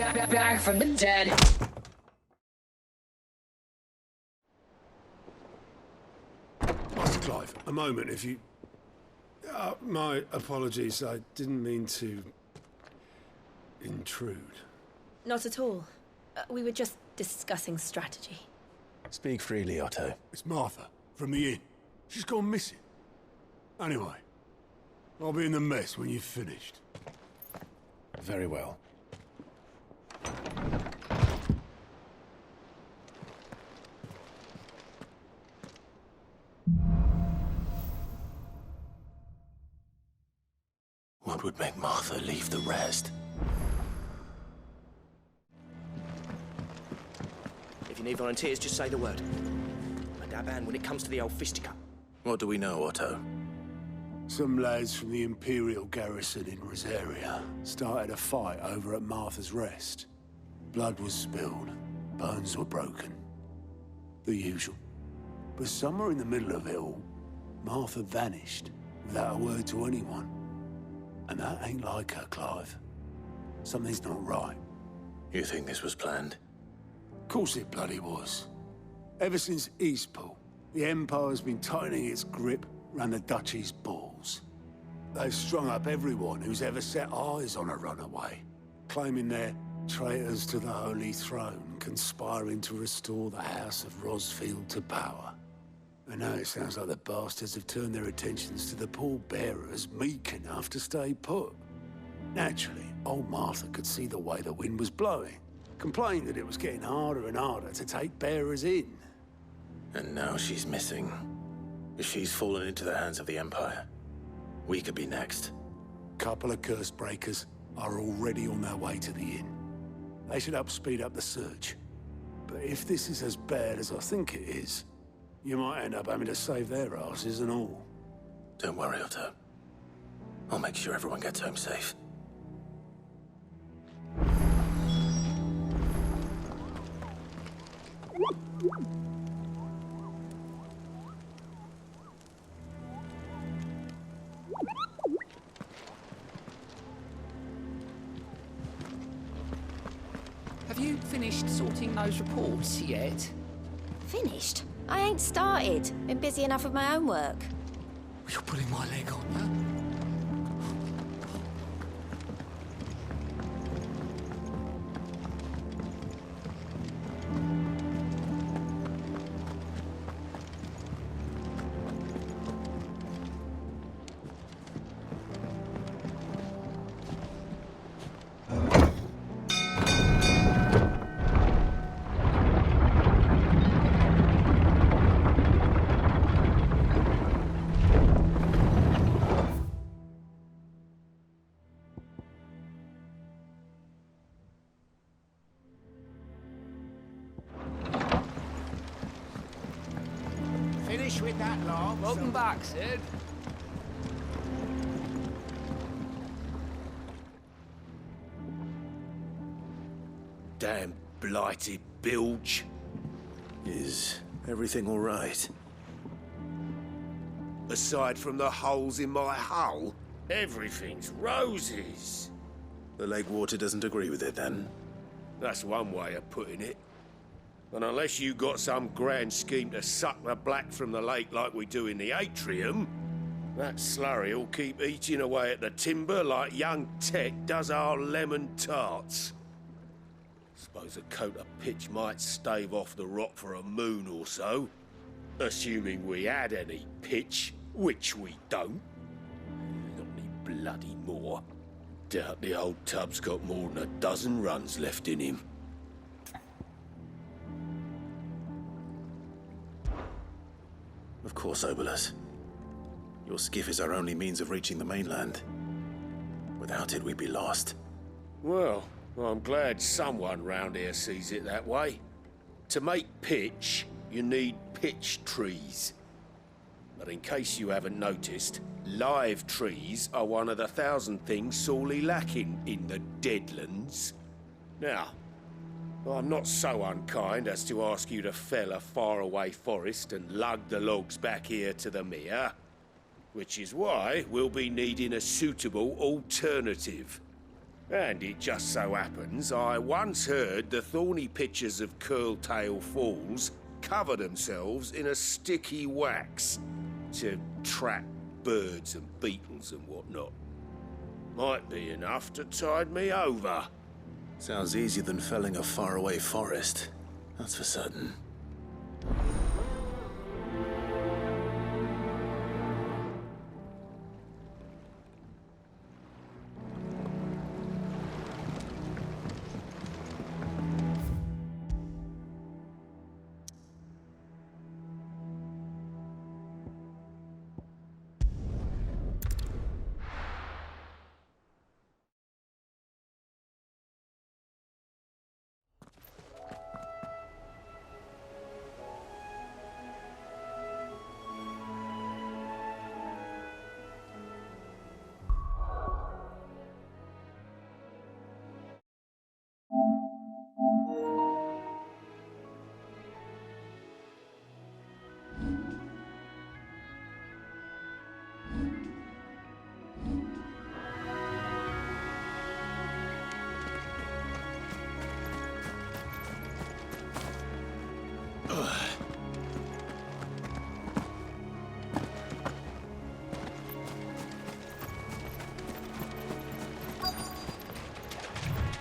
back from the dead. Master Clive, a moment, if you... my apologies, I didn't mean to... intrude. Not at all. We were just discussing strategy. Speak freely, Otto. It's Martha, from the inn. She's gone missing. Anyway, I'll be in the mess when you've finished. Very well. What would make Martha leave the rest? If you need volunteers, just say the word. I dab hand when it comes to the old fisticuff. What do we know, Otto? Some lads from the Imperial garrison in Rosaria started a fight over at Martha's Rest. Blood was spilled, bones were broken. The usual. But somewhere in the middle of it all, Martha vanished without a word to anyone. And that ain't like her, Clive. Something's not right. You think this was planned? Of course it bloody was. Ever since Eastpool, the Empire's been tightening its grip around the Duchy's balls. They've strung up everyone who's ever set eyes on a runaway, claiming they're traitors to the Holy Throne, conspiring to restore the House of Rosfield to power. And now it sounds like the bastards have turned their attentions to the pallbearers meek enough to stay put. Naturally, old Martha could see the way the wind was blowing, complained that it was getting harder and harder to take bearers in. And now she's missing. If she's fallen into the hands of the Empire, we could be next. Couple of curse breakers are already on their way to the inn. They should help speed up the search. But if this is as bad as I think it is, you might end up having to save their asses and all. Don't worry, Otto. I'll make sure everyone gets home safe. Have you finished sorting those reports yet? Finished? I ain't started. Been busy enough with my own work. You're pulling my leg on, huh? Finish with that lot. Welcome back, Sid. Damn blighted bilge. Is everything all right? Aside from the holes in my hull, everything's roses. The lake water doesn't agree with it, then? That's one way of putting it. And unless you got some grand scheme to suck the black from the lake like we do in the atrium, that slurry'll keep eating away at the timber like young Tech does our lemon tarts. Suppose a coat of pitch might stave off the rot for a moon or so, assuming we had any pitch, which we don't. Not any bloody more. Doubt the old tub's got more than a dozen runs left in him. Of course, Obolus. Your skiff is our only means of reaching the mainland. Without it, we'd be lost. Well, I'm glad someone round here sees it that way. To make pitch, you need pitch trees. But in case you haven't noticed, live trees are one of the 1,000 things sorely lacking in the Deadlands. Now, I'm not so unkind as to ask you to fell a faraway forest and lug the logs back here to the mere, which is why we'll be needing a suitable alternative. And it just so happens I once heard the thorny pitchers of Curltail Falls cover themselves in a sticky wax to trap birds and beetles and whatnot. Might be enough to tide me over. Sounds easier than felling a faraway forest. That's for certain.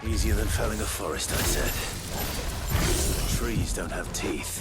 Easier than felling a forest, I said. The trees don't have teeth.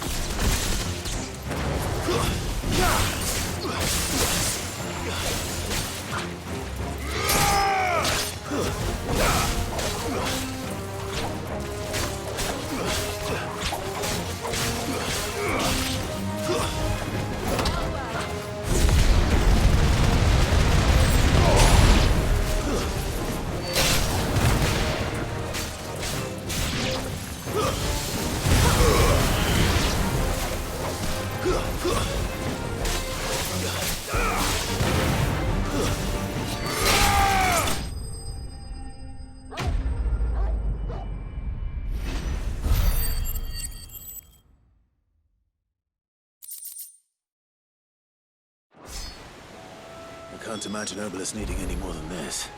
I can't imagine Obelisk needing any more than this.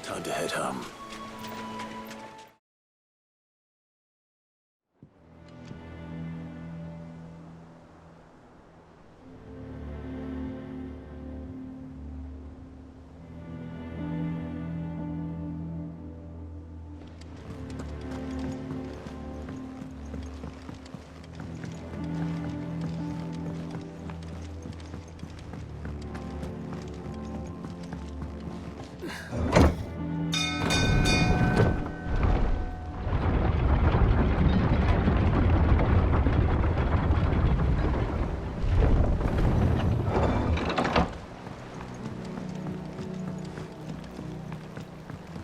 Time to head home.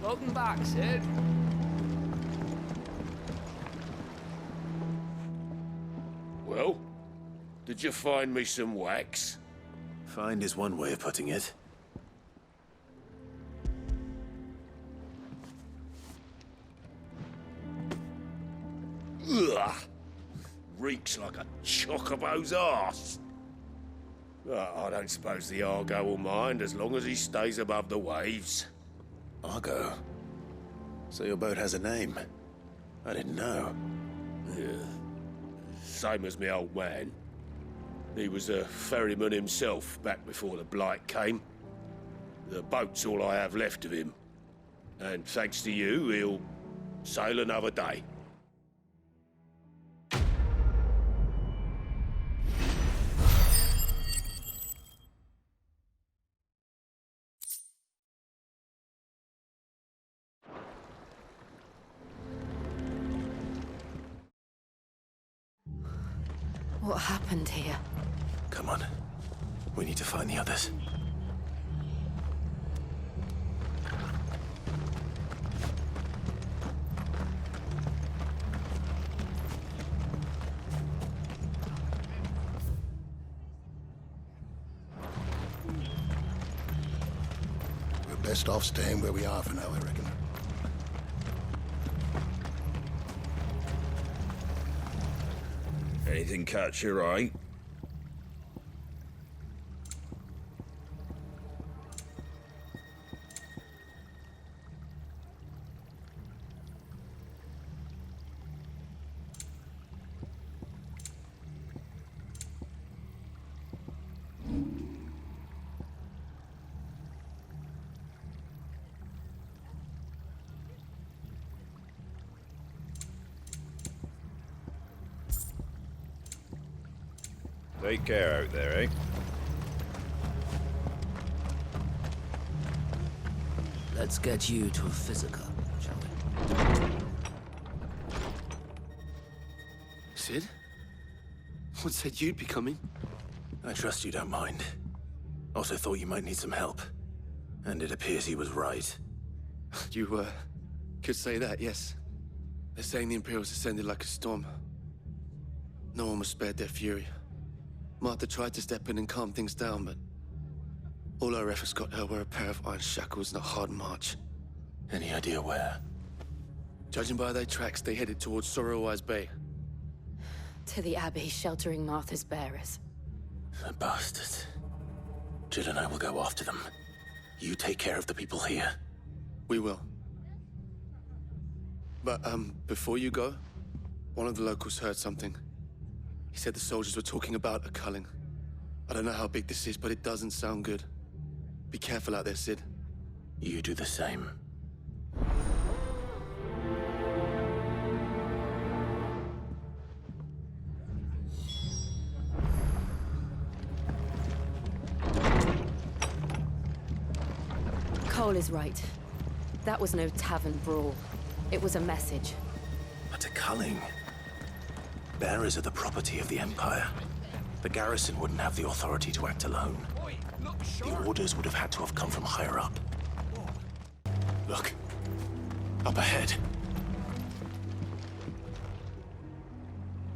Welcome back, Sid. Well, did you find me some wax? Find is one way of putting it. Ugh! Reeks like a chocobo's arse. I don't suppose the Argo will mind as long as he stays above the waves. Argo? So your boat has a name? I didn't know. Yeah. Same as me old man. He was a ferryman himself back before the Blight came. The boat's all I have left of him. And thanks to you, he'll sail another day. What happened here? Come on. We need to find the others. We're best off staying where we are for now, I reckon. Anything catch your eye? Take care out there, eh? Let's get you to a physical, shall we? Sid? What said you'd be coming? I trust you don't mind. Also thought you might need some help. And it appears he was right. You, could say that, yes. They're saying the Imperials ascended like a storm. No one was spared their fury. Martha tried to step in and calm things down, but all our efforts got her were a pair of iron shackles and a hard march. Any idea where? Judging by their tracks, they headed towards Sorrowwise Bay. To the Abbey sheltering Martha's bearers. The bastards. Jill and I will go after them. You take care of the people here. We will. But, before you go, one of the locals heard something. He said the soldiers were talking about a culling. I don't know how big this is, but it doesn't sound good. Be careful out there, Sid. You do the same. Cole is right. That was no tavern brawl. It was a message. But a culling? Bearers are the property of the Empire. The garrison wouldn't have the authority to act alone. The orders would have had to have come from higher up. Look. Up ahead.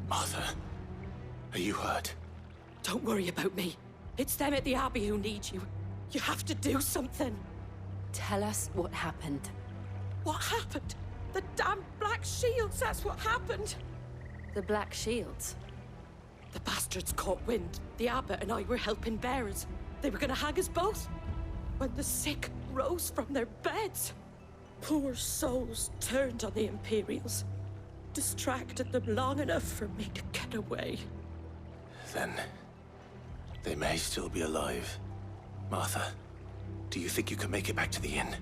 Martha, are you hurt? Don't worry about me. It's them at the Abbey who need you. You have to do something. Tell us what happened. What happened? The damn Black Shields, that's what happened. The Black Shields? The bastards caught wind. The Abbot and I were helping bearers. They were gonna hang us both. When the sick rose from their beds, poor souls turned on the Imperials. Distracted them long enough for me to get away. Then, they may still be alive. Martha, do you think you can make it back to the inn?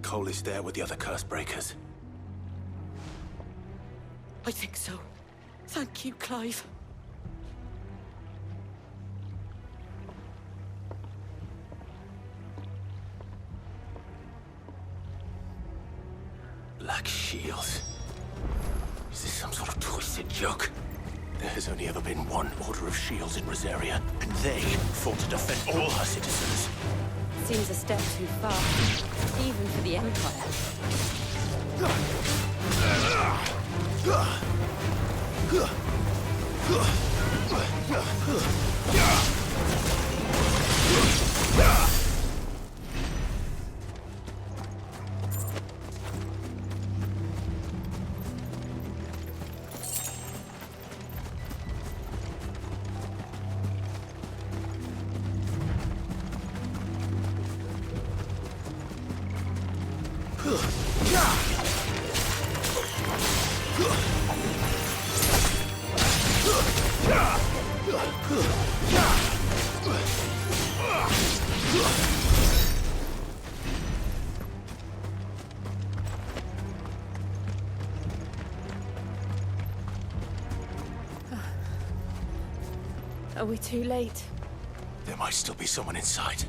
Cole is there with the other curse breakers. I think so. Thank you, Clive. Black Shields. Is this some sort of twisted joke? There has only ever been one Order of Shields in Rosaria, and they fought to defend all her citizens. Seems a step too far, even for the Empire. Are we too late? There might still be someone inside.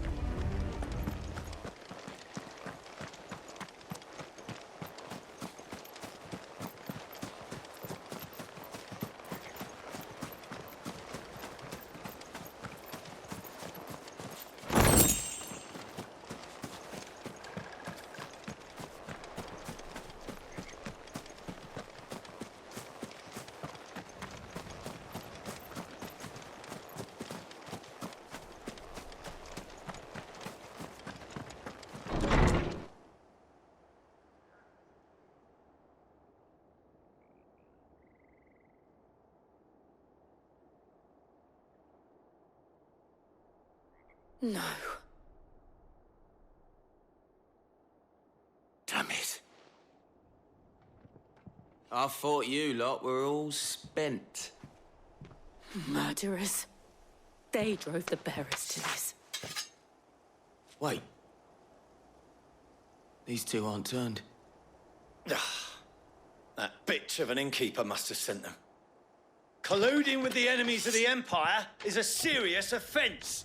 No. Damn it. I thought you lot were all spent. Murderers. They drove the bearers to this. Wait. These two aren't turned. That bitch of an innkeeper must have sent them. Colluding with the enemies of the Empire is a serious offense.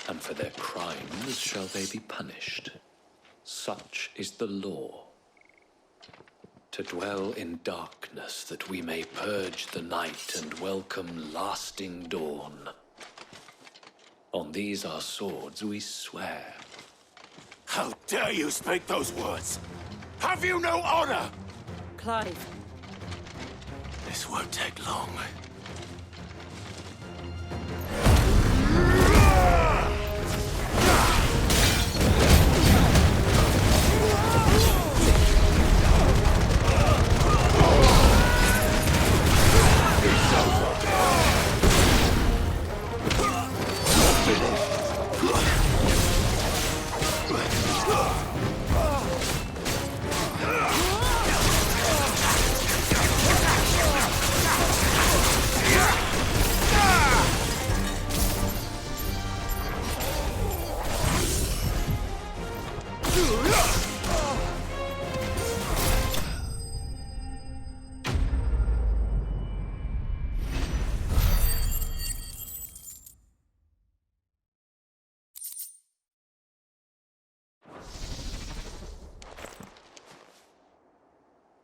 And for their crimes shall they be punished. Such is the law. To dwell in darkness that we may purge the night and welcome lasting dawn. On these our swords we swear. How dare you speak those words? Have you no honor? Clive. This won't take long.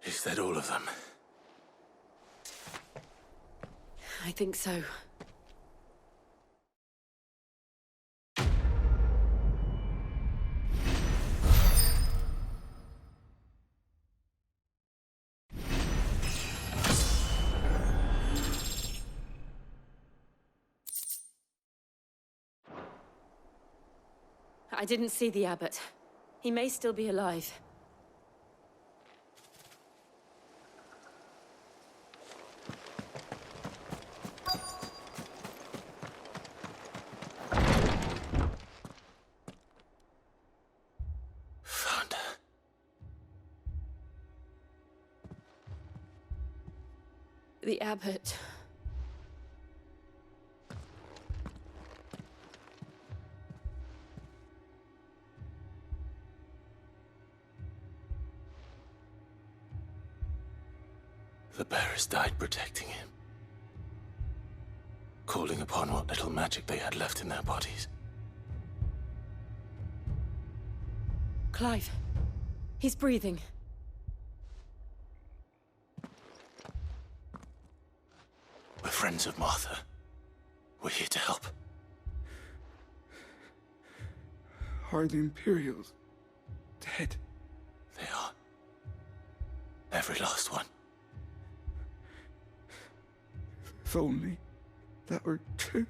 Is that all of them? I think so. I didn't see the abbot. He may still be alive. Found her. The abbot. The bearers died protecting him. Calling upon what little magic they had left in their bodies. Clive. He's breathing. We're friends of Martha. We're here to help. Are the Imperials dead? They are. Every last one. If only that were true.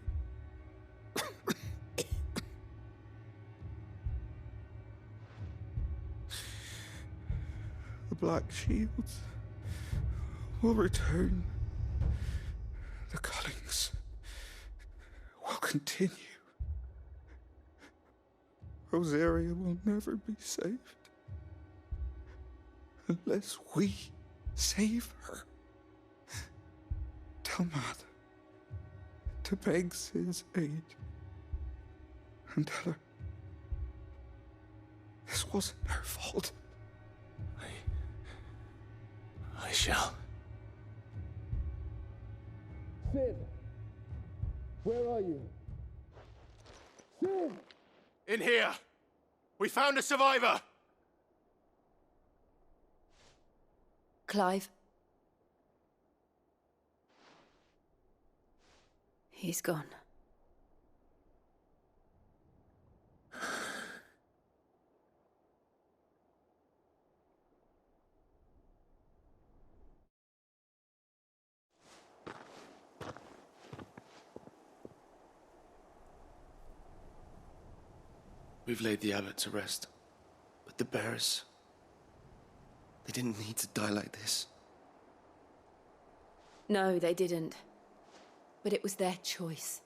The Black Shields will return. The Cullings will continue. Rosaria will never be saved unless we save her. Tell Mother to beg Sid's aid and tell her this wasn't her fault. I shall. Sid! Where are you? Sid! In here! We found a survivor! Clive. He's gone. We've laid the abbot to rest. But the bearers... they didn't need to die like this. No, they didn't. But it was their choice.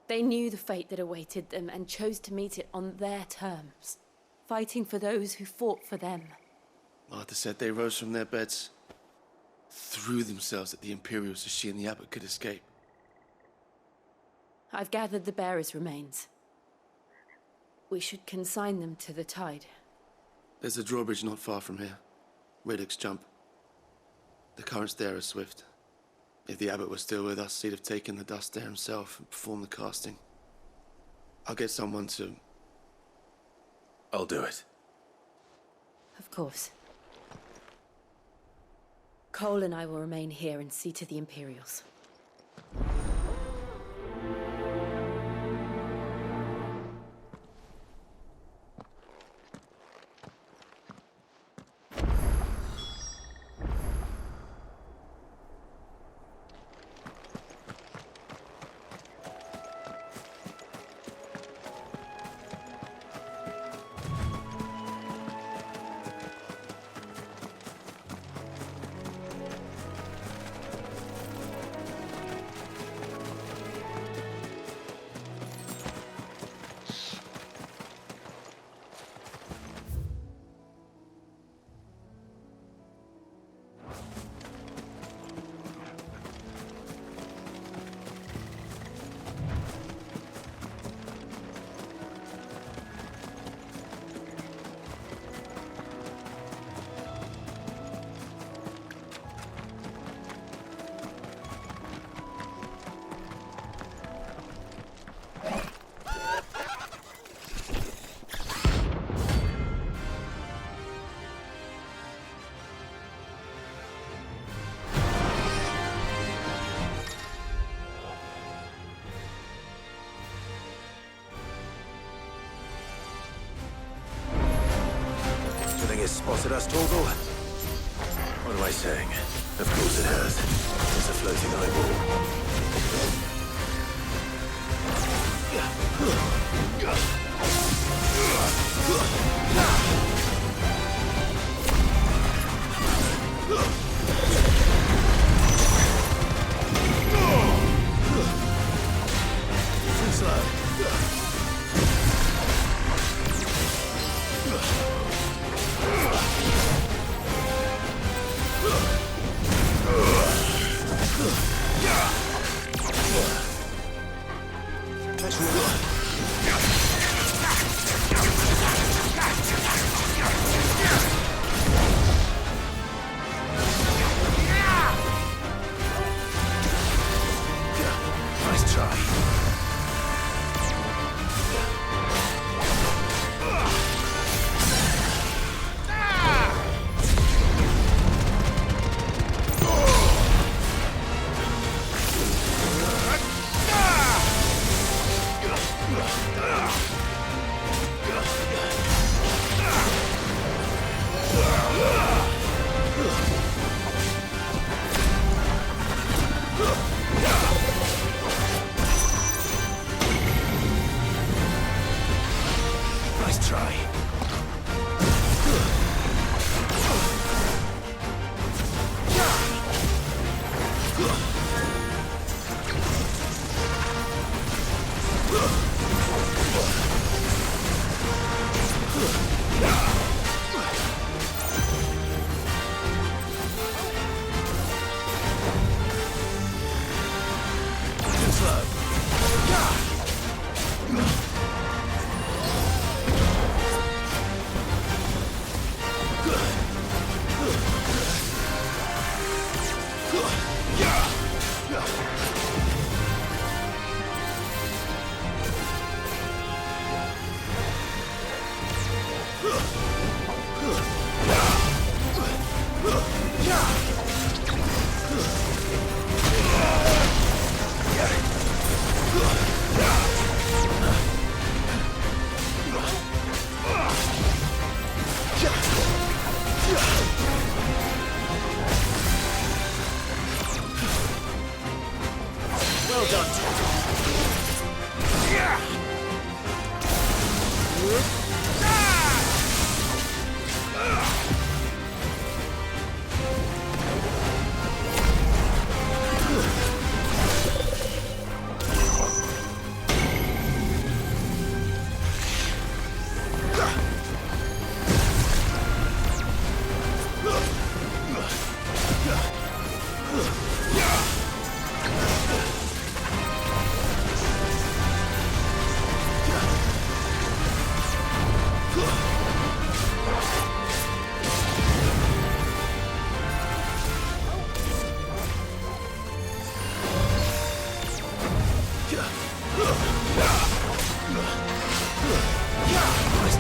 They knew the fate that awaited them and chose to meet it on their terms, fighting for those who fought for them. Martha said they rose from their beds, threw themselves at the Imperials so she and the abbot could escape. I've gathered the bearers' remains. We should consign them to the tide. There's a drawbridge not far from here. Radix jump. The currents there are swift. If the abbot was still with us, he'd have taken the dust there himself and performed the casting. I'll get someone to... I'll do it. Of course. Cole and I will remain here and see to the Imperials. Has spotted us, Torgal? What am I saying? Of course it has. It's a floating eyeball. Too slow. Nice try. Nice try. Well done,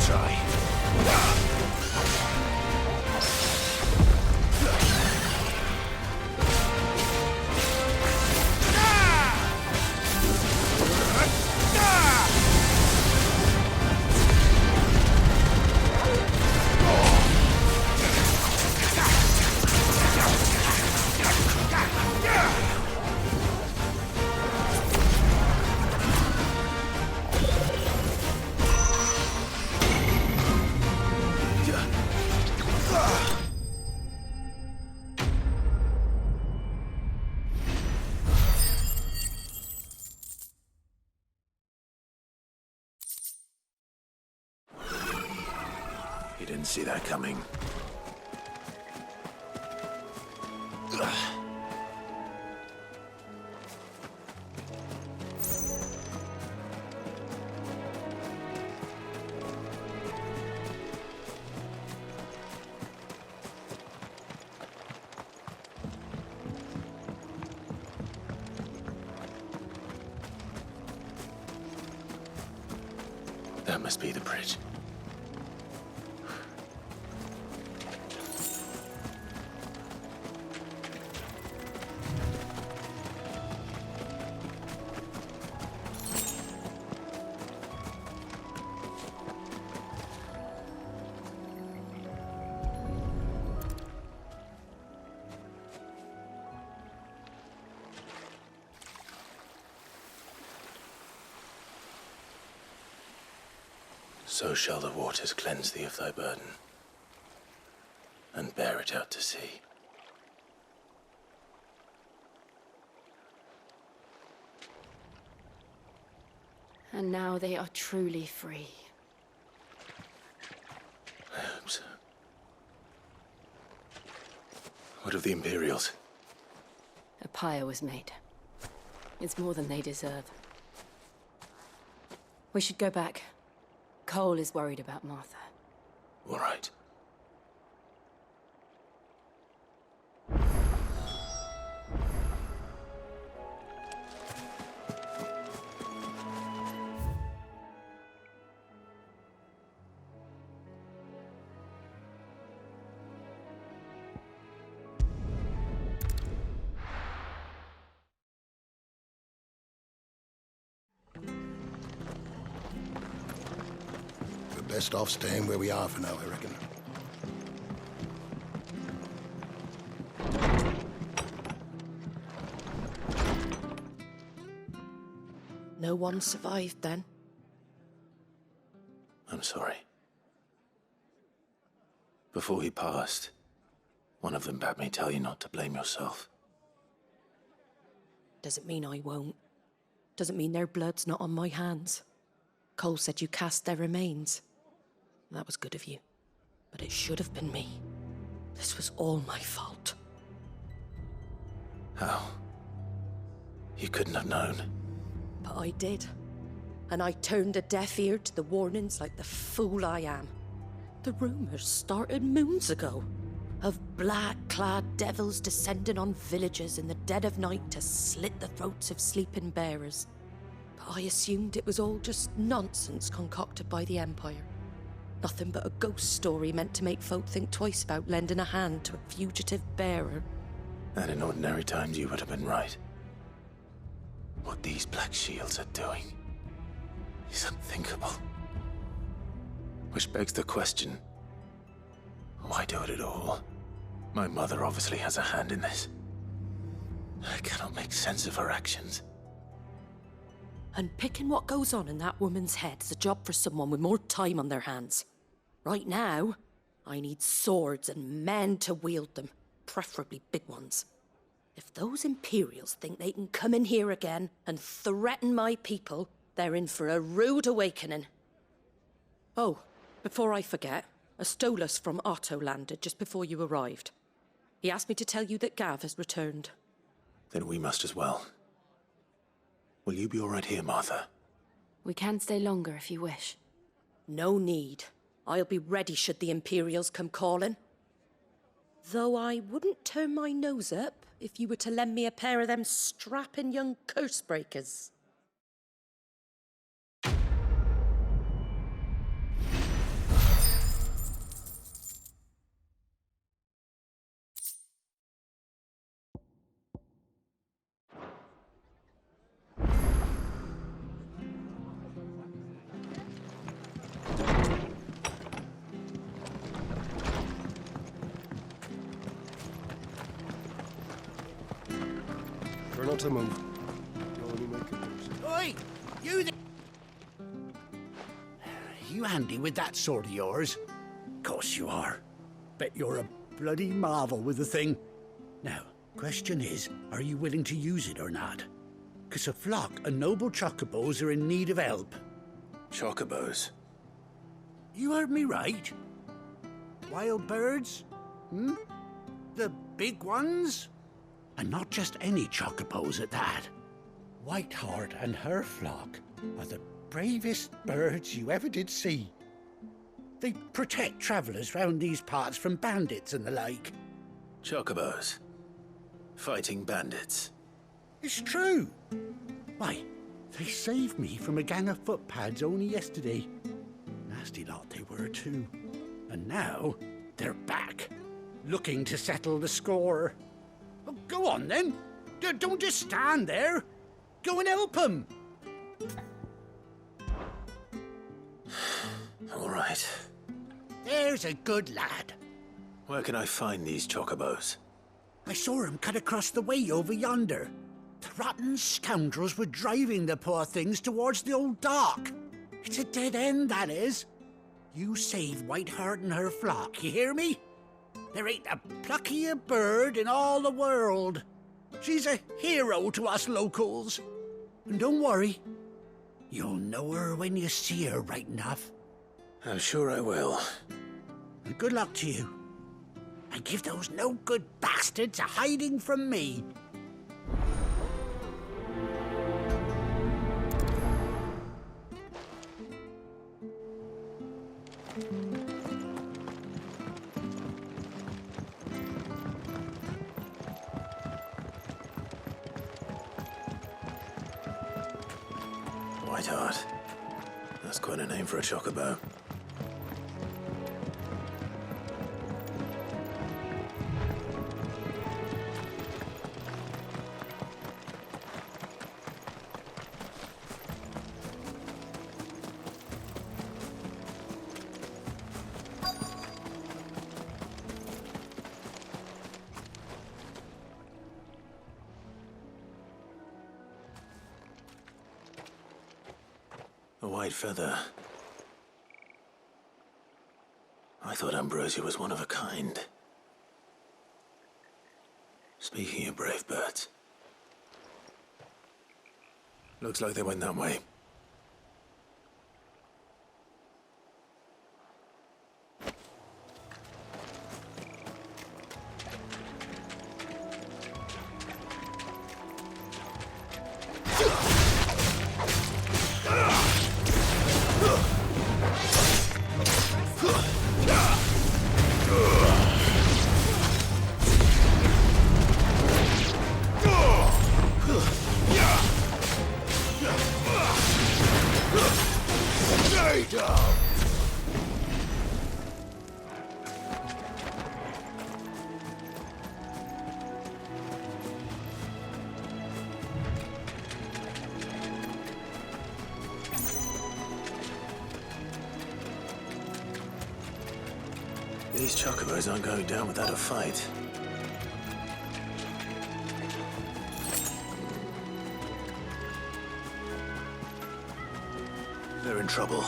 try. You didn't see that coming. That must be the bridge. So shall the waters cleanse thee of thy burden, and bear it out to sea. And now they are truly free. I hope so. What of the Imperials? A pyre was made. It's more than they deserve. We should go back. Cole is worried about Martha. All right. Best off staying where we are for now, I reckon. No one survived then? I'm sorry. Before he passed, one of them bade me tell you not to blame yourself. Doesn't mean I won't. Doesn't mean their blood's not on my hands. Cole said you cast their remains. That was good of you. But it should have been me. This was all my fault. How? You couldn't have known. But I did. And I turned a deaf ear to the warnings like the fool I am. The rumors started moons ago. Of black-clad devils descending on villages in the dead of night to slit the throats of sleeping bearers. But I assumed it was all just nonsense concocted by the Empire. Nothing but a ghost story meant to make folk think twice about lending a hand to a fugitive bearer. And in ordinary times you would have been right. What these Black Shields are doing is unthinkable. Which begs the question, why do it at all? My mother obviously has a hand in this. I cannot make sense of her actions. Unpicking what goes on in that woman's head is a job for someone with more time on their hands. Right now, I need swords and men to wield them, preferably big ones. If those Imperials think they can come in here again and threaten my people, they're in for a rude awakening. Oh, before I forget, a Stolas from Otto landed just before you arrived. He asked me to tell you that Gav has returned. Then we must as well. Will you be all right here, Martha? We can stay longer if you wish. No need. I'll be ready should the Imperials come calling. Though I wouldn't turn my nose up if you were to lend me a pair of them strapping young curse breakers. not to move. You'll only make it worse. Oi! You handy with that sword of yours? Course you are. Bet you're a bloody marvel with the thing. Now, question is, are you willing to use it or not? 'Cause a flock of noble chocobos are in need of help. Chocobos? You heard me right. Wild birds? The big ones? And not just any chocobos at that. Whiteheart and her flock are the bravest birds you ever did see. They protect travellers round these parts from bandits and the like. Chocobos? Fighting bandits? It's true. Why, they saved me from a gang of footpads only yesterday. Nasty lot they were too. And now they're back, looking to settle the score. Well, go on then. Don't just stand there. Go and help them. All right. There's a good lad. Where can I find these chocobos? I saw him cut across the way over yonder. The rotten scoundrels were driving the poor things towards the old dock. It's a dead end, that is. You save Whiteheart and her flock, you hear me? There ain't a pluckier bird in all the world. She's a hero to us locals. And don't worry, you'll know her when you see her right enough. I'm sure I will. And good luck to you. And give those no-good bastards a hiding from me. Whiteheart. That's quite a name for a chocobo. A white feather. I thought Ambrosia was one of a kind. Speaking of brave birds, looks like they went that way. These chocobos aren't going down without a fight. They're in trouble.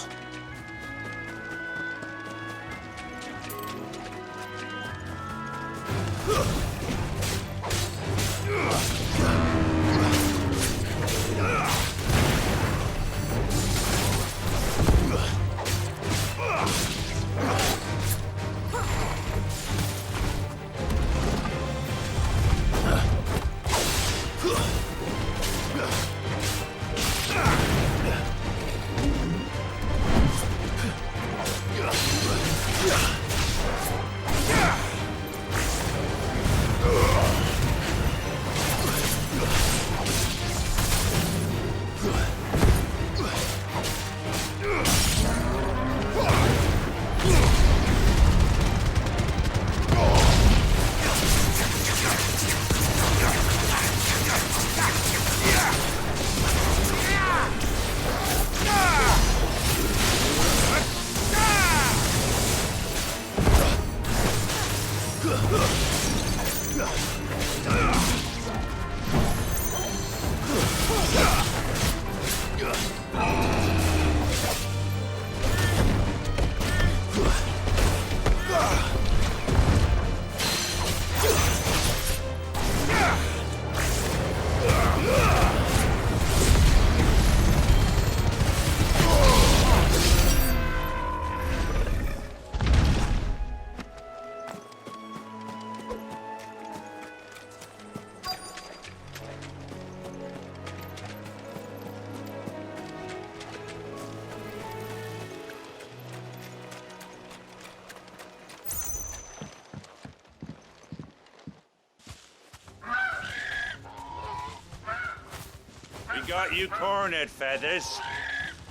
got you cornered, Feathers.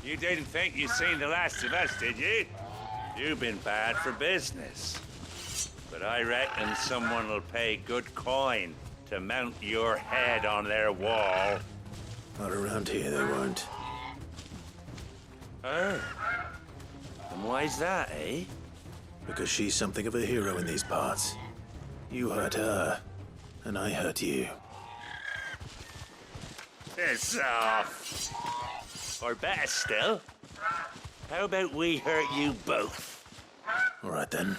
You didn't think you'd seen the last of us, did you? You've been bad for business. But I reckon someone will pay good coin to mount your head on their wall. Not around here, they won't. Oh. And why's that, eh? Because she's something of a hero in these parts. You hurt her, and I hurt you. Piss off. Or better still, how about we hurt you both? All right then.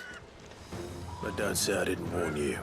But don't say I didn't warn you.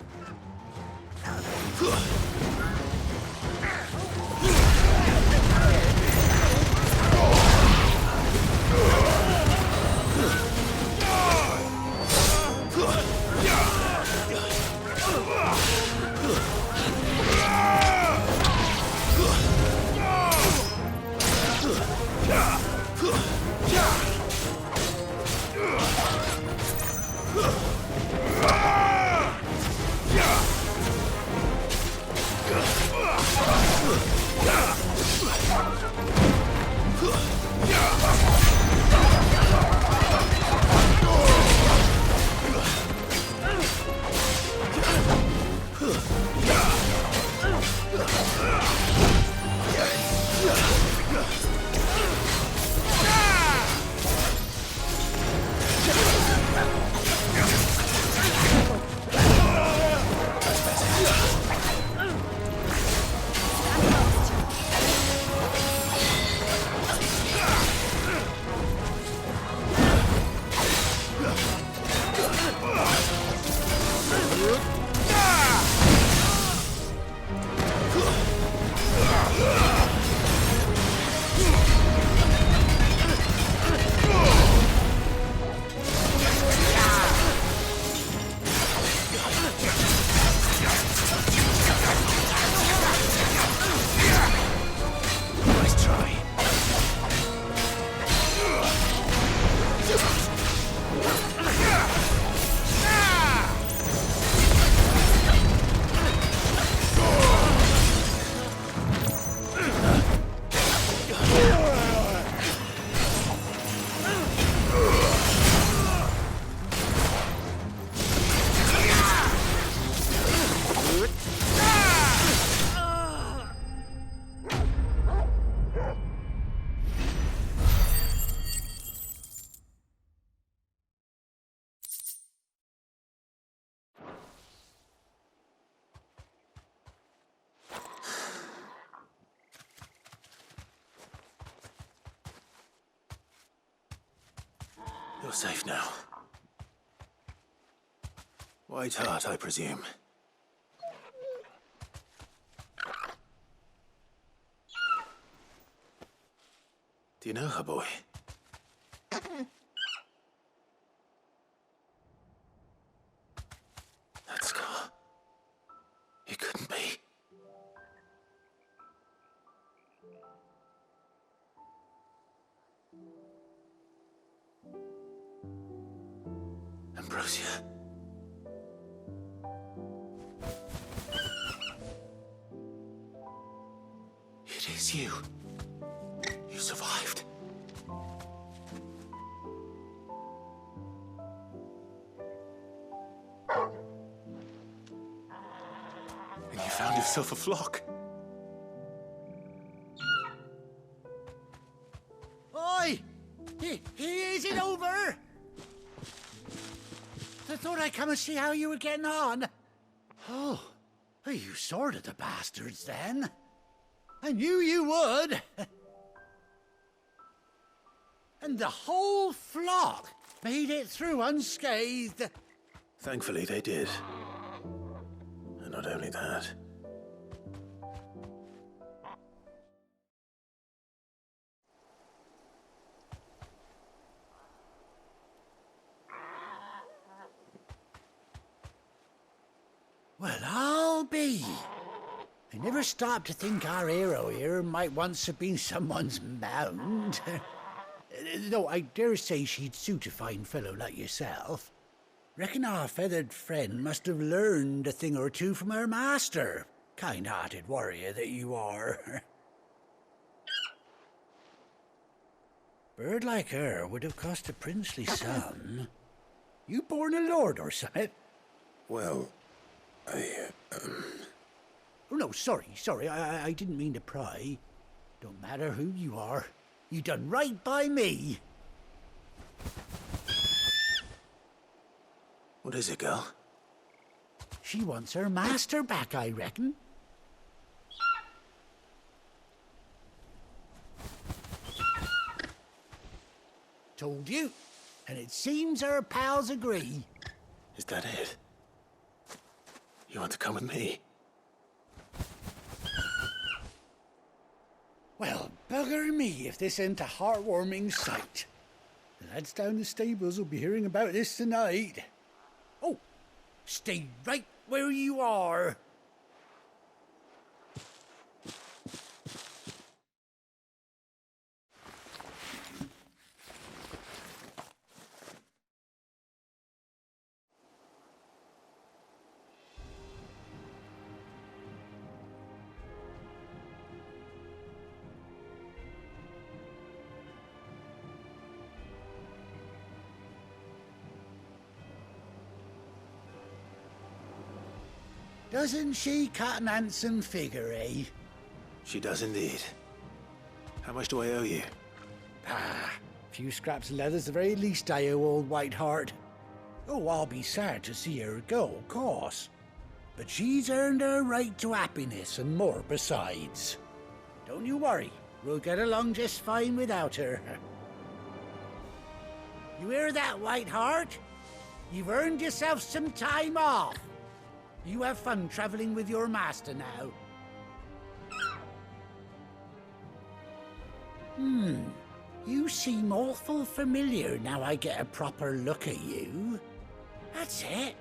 You're safe now. White Hart, I presume. Do you know her, boy? That scar. It couldn't be. Ambrosia. It is you. You survived. And you found yourself a flock. Oi! Is it over? I thought I'd come and see how you were getting on. Oh, you sorted the bastards then. I knew you would. And the whole flock made it through unscathed. Thankfully, they did. And not only that. Well, I'll be. I never stopped to think our hero here might once have been someone's mount. Though I dare say she'd suit a fine fellow like yourself. Reckon our feathered friend must have learned a thing or two from her master. Kind-hearted warrior that you are. Bird like her would have cost a princely sum. You born a lord or something? Well, Oh, no, sorry. I didn't mean to pry. Don't matter who you are. You done right by me. What is it, girl? She wants her master back, I reckon. Told you. And it seems her pals agree. Is that it? You want to come with me? Well, bugger me if this ain't a heartwarming sight. The lads down the stables will be hearing about this tonight. Oh, stay right where you are. Doesn't she cut an handsome figure, eh? She does indeed. How much do I owe you? Ah, a few scraps of leather's the very least I owe old Whiteheart. Oh, I'll be sad to see her go, of course. But she's earned her right to happiness and more besides. Don't you worry, we'll get along just fine without her. You hear that, Whiteheart? You've earned yourself some time off. You have fun traveling with your master now. You seem awful familiar now I get a proper look at you. That's it.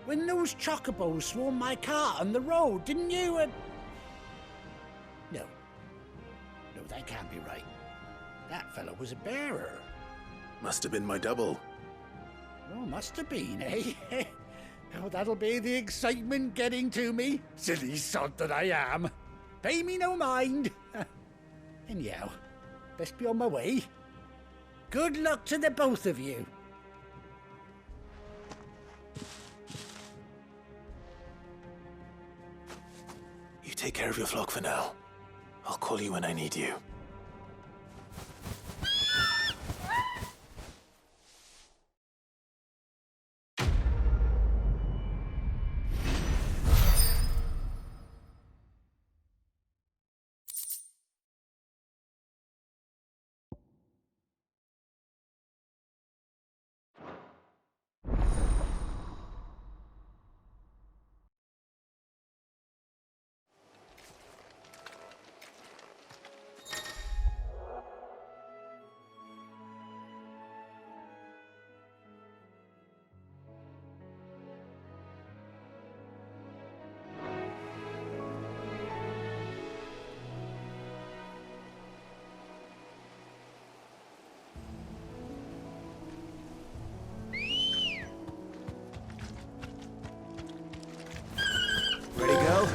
When those chocobos swarmed my cart on the road, didn't you? No, that can't be right. That fellow was a bearer. Must have been my double. Oh, must have been, eh? Oh, that'll be the excitement getting to me. Silly sod that I am. Pay me no mind. Anyhow, best be on my way. Good luck to the both of you. You take care of your flock for now. I'll call you when I need you. Ready, go?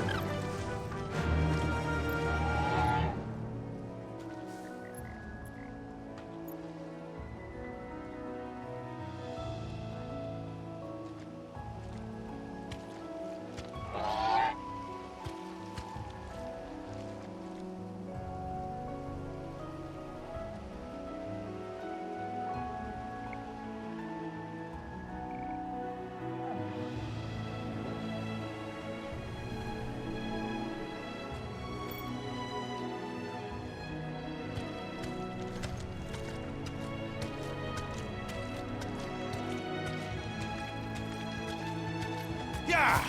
Yeah!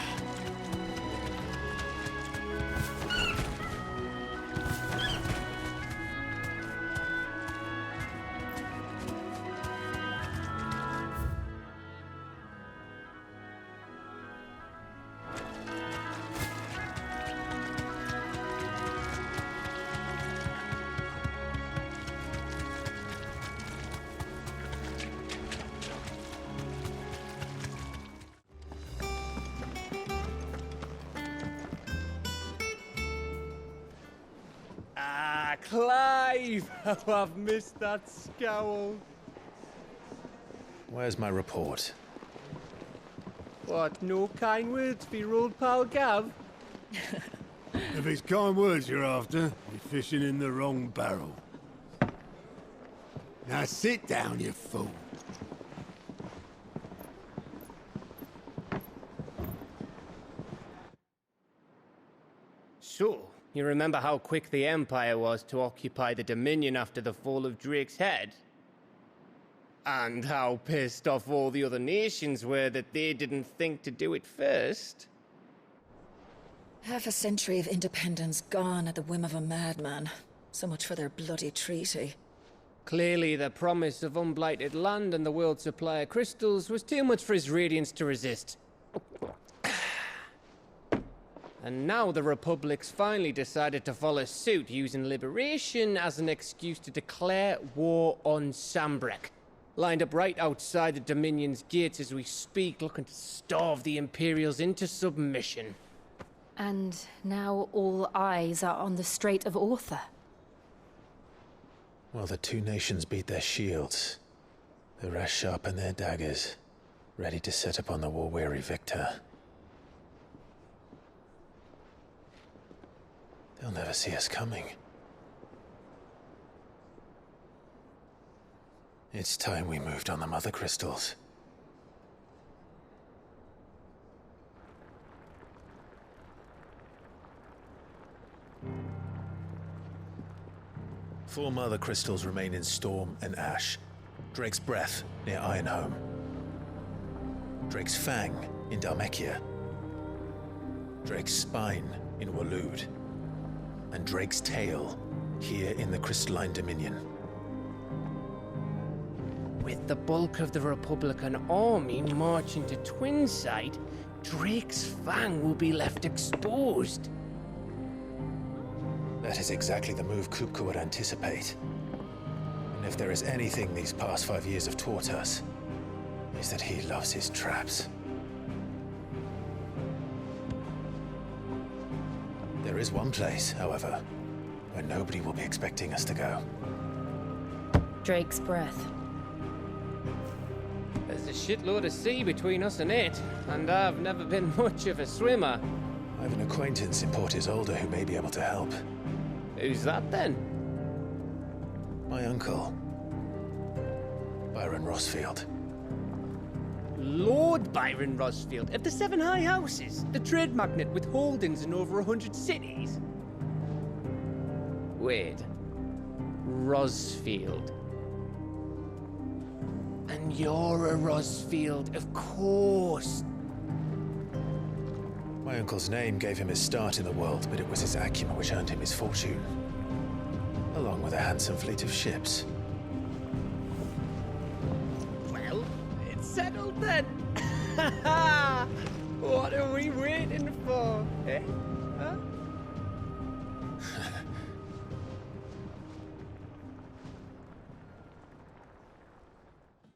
Clive! Oh, I've missed that scowl. Where's my report? What, no kind words for your old pal Gav? If it's kind words you're after, you're fishing in the wrong barrel. Now sit down, you fool. So, you remember how quick the Empire was to occupy the Dominion after the fall of Drake's head? And how pissed off all the other nations were that they didn't think to do it first? Half a century of independence gone at the whim of a madman. So much for their bloody treaty. Clearly, the promise of unblighted land and the world's supply of crystals was too much for his radiance to resist. And now the Republic's finally decided to follow suit, using liberation as an excuse to declare war on Sambrek. Lined up right outside the Dominion's gates as we speak, looking to starve the Imperials into submission. And now all eyes are on the Strait of Author. Well, the two nations beat their shields. The rest sharpen their daggers, ready to set upon the war-weary victor. They'll never see us coming. It's time we moved on the Mother Crystals. Four Mother Crystals remain in Storm and Ash. Drake's Breath near Ironhome. Drake's Fang in Dhalmekia. Drake's Spine in Waloed. And Drake's Tail here in the Crystalline Dominion. With the bulk of the Republican army marching to Twinside, Drake's Fang will be left exposed. That is exactly the move Kupka would anticipate. And if there is anything these past 5 years have taught us, is that he loves his traps. There is one place, however, where nobody will be expecting us to go. Drake's Breath. There's a shitload of sea between us and it, and I've never been much of a swimmer. I have an acquaintance in Port Isolde who may be able to help. Who's that then? My uncle, Byron Rosfield. Lord Byron Rosfield of the Seven High Houses, the trade magnate with holdings in over 100 cities. Wait, Rosfield. And you're a Rosfield, of course. My uncle's name gave him his start in the world, but it was his acumen which earned him his fortune, along with a handsome fleet of ships. Well, it's settled then. What are we waiting for, eh?